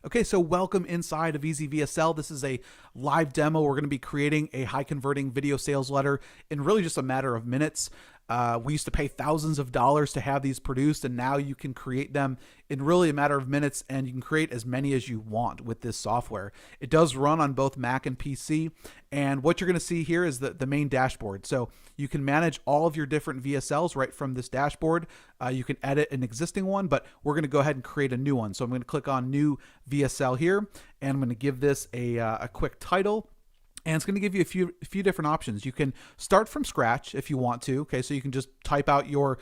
Okay, so welcome inside of EasvVSL. This is a live demo. We're going to be creating a high converting video sales letter in really just a matter of minutes. We used to pay thousands of dollars to have these produced, and now you can create them in really a matter of minutes, and you can create as many as you want with this software. It does run on both Mac and PC, and what you're going to see here is the main dashboard. So you can manage all of your different VSLs right from this dashboard. You can edit an existing one, but we're going to go ahead and create a new one. So I'm going to click on New VSL here, and I'm going to give this a quick title. And it's going to give you a few different options. You can start from scratch if you want to. Okay, so you can just type out your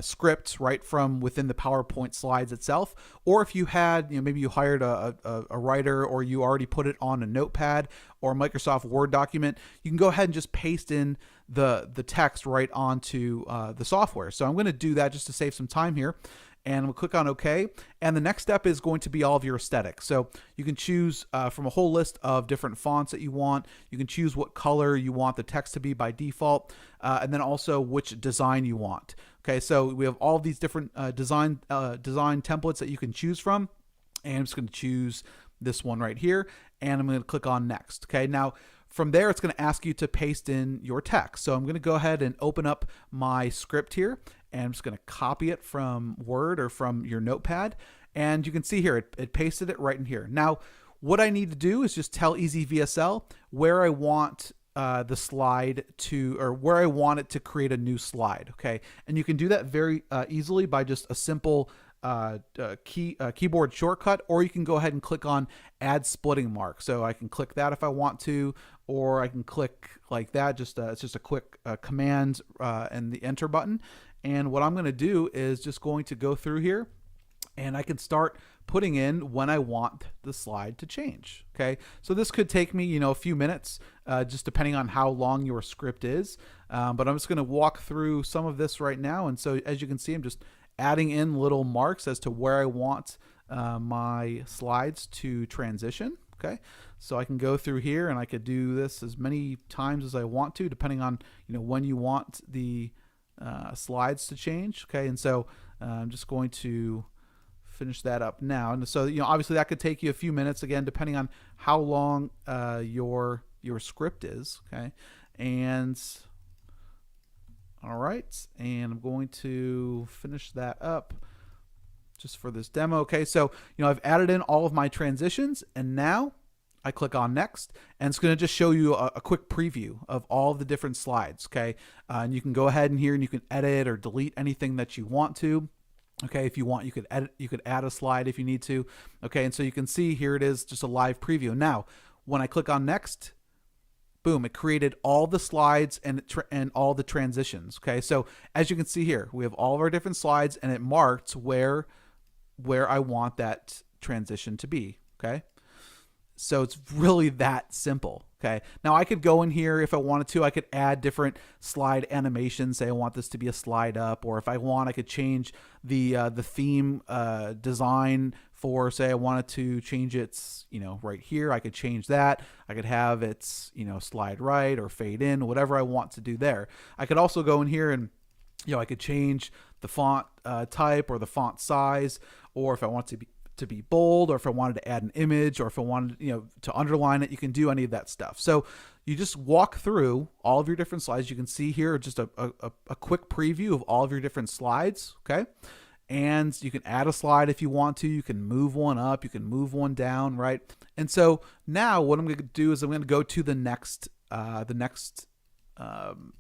scripts right from within the PowerPoint slides itself. Or if you had, maybe you hired a writer, or you already put it on a notepad or a Microsoft Word document, you can go ahead and just paste in the text right onto the software. So I'm going to do that just to save some time here. And we'll click on OK. And the next step is going to be all of your aesthetics. So you can choose from a whole list of different fonts that you want. You can choose what color you want the text to be by default, and then also which design you want. Okay, so we have all these different design templates that you can choose from. And I'm just going to choose this one right here, and I'm going to click on Next. Okay, now from there, it's going to ask you to paste in your text. So I'm going to go ahead and open up my script here, and I'm just going to copy it from Word or from your notepad. And you can see here, it pasted it right in here. Now, what I need to do is just tell EasvVSL where I want the slide to, or where I want it to create a new slide. Okay, and you can do that very easily by just a simple keyboard shortcut, or you can go ahead and click on Add Splitting Mark. So I can click that if I want to, or I can click like that. It's just a quick command and the Enter button. And what I'm going to do is just going to go through here, and I can start putting in when I want the slide to change. Okay, so this could take me, a few minutes, just depending on how long your script is. But I'm just going to walk through some of this right now. And so as you can see, I'm just adding in little marks as to where I want my slides to transition. Okay, so I can go through here, and I could do this as many times as I want to, depending on when you want the slides to change. Okay, and so I'm just going to finish that up now. And so obviously that could take you a few minutes, again depending on how long your script is. Okay, and all right, and I'm going to finish that up just for this demo. Okay, so I've added in all of my transitions, and now I click on Next, and it's going to just show you a quick preview of all of the different slides. Okay, and you can go ahead in here and you can edit or delete anything that you want to. Okay, if you want, you could add a slide if you need to. Okay, and so you can see here it is, just a live preview. Now, when I click on Next, boom, it created all the slides and all the transitions. Okay, so as you can see here, we have all of our different slides, and it marked where I want that transition to be. Okay, so it's really that simple. Okay, now I could go in here if I wanted to. I could add different slide animations. Say I want this to be a slide up, or if I want, I could change the theme design for, say I wanted to change its, right here. I could change that. I could have its, slide right or fade in, whatever I want to do there. I could also go in here and, I could change the font type or the font size, or if I want to be bold, or if I wanted to add an image, or if I wanted to underline it, you can do any of that stuff. So you just walk through all of your different slides. You can see here just a quick preview of all of your different slides. Okay, and you can add a slide if you want to. You can move one up, you can move one down, right? And so now what I'm going to do is I'm going to go to the next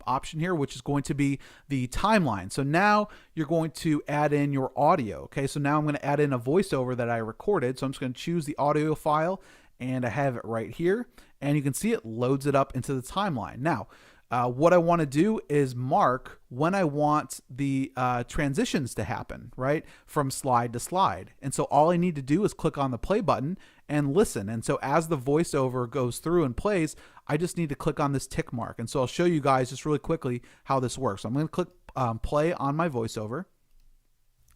option here, which is going to be the timeline. So now you're going to add in your audio. Okay, so now I'm going to add in a voiceover that I recorded. So I'm just going to choose the audio file, and I have it right here, and you can see it loads it up into the timeline. Now what I want to do is mark when I want the transitions to happen, right, from slide to slide. And so all I need to do is click on the play button and listen. And so as the voiceover goes through and plays, I just need to click on this tick mark. And so I'll show you guys just really quickly how this works. So I'm going to click play on my voiceover.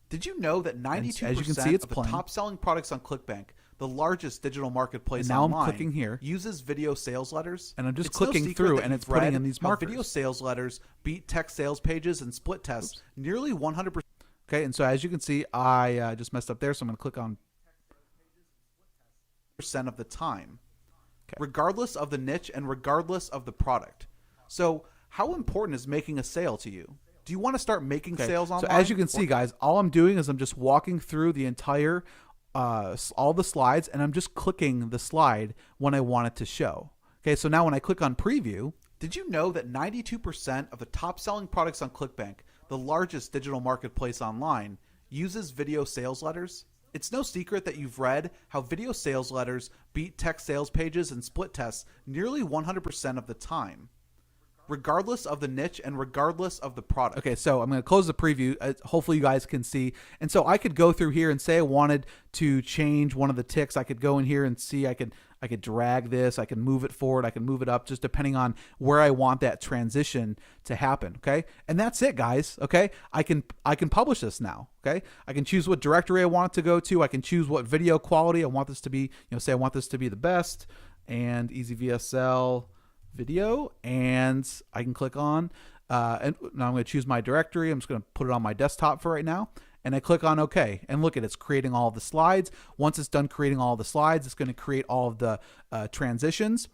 Did you know that 92% as you can see, it's of the playing. top selling products on ClickBank, the largest digital marketplace And now online, I'm clicking here, uses video sales letters? and I'm just It's no clicking secret through, that and it's you've read putting in these how markers. video sales letters beat text sales pages and split tests nearly 100%. Okay, and so as you can see, I just messed up there, so I'm going to click on of the time, regardless of the niche and regardless of the product. So how important is making a sale to you? Do you want to start making sales online? So as you can see, guys, all I'm doing is I'm just walking through the entire, all the slides, and I'm just clicking the slide when I want it to show. Okay, so now when I click on preview, did you know that 92% of the top selling products on ClickBank, the largest digital marketplace online, uses video sales letters? It's no secret that you've read how video sales letters beat text sales pages and split tests nearly 100% of the time, regardless of the niche and regardless of the product. Okay, so I'm going to close the preview. Hopefully you guys can see. And so I could go through here and say I wanted to change one of the ticks. I could go in here and see, I could drag this, I can move it forward, I can move it up, just depending on where I want that transition to happen. Okay, and that's it, guys. Okay, I can publish this now. Okay, I can choose what directory I want it to go to. I can choose what video quality I want this to be. Say I want this to be the best, and EasvVSL video, and I can click on and now I'm going to choose my directory. I'm just going to put it on my desktop for right now, and I click on OK, and look at it's creating all of the slides. Once it's done creating all of the slides, it's going to create all of the transitions,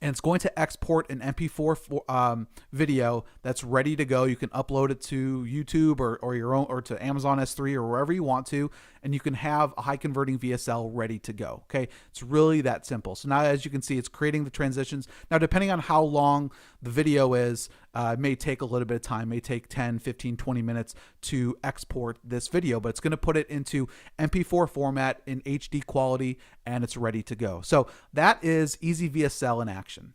and it's going to export an MP4 video that's ready to go. You can upload it to YouTube or your own, or to Amazon S3 or wherever you want to, and you can have a high converting VSL ready to go. Okay, it's really that simple. So now, as you can see, it's creating the transitions. Now, depending on how long the video is, it may take a little bit of time, may take 10, 15, 20 minutes to export this video, but it's going to put it into MP4 format in HD quality, and it's ready to go. So that is EasvVSL in action.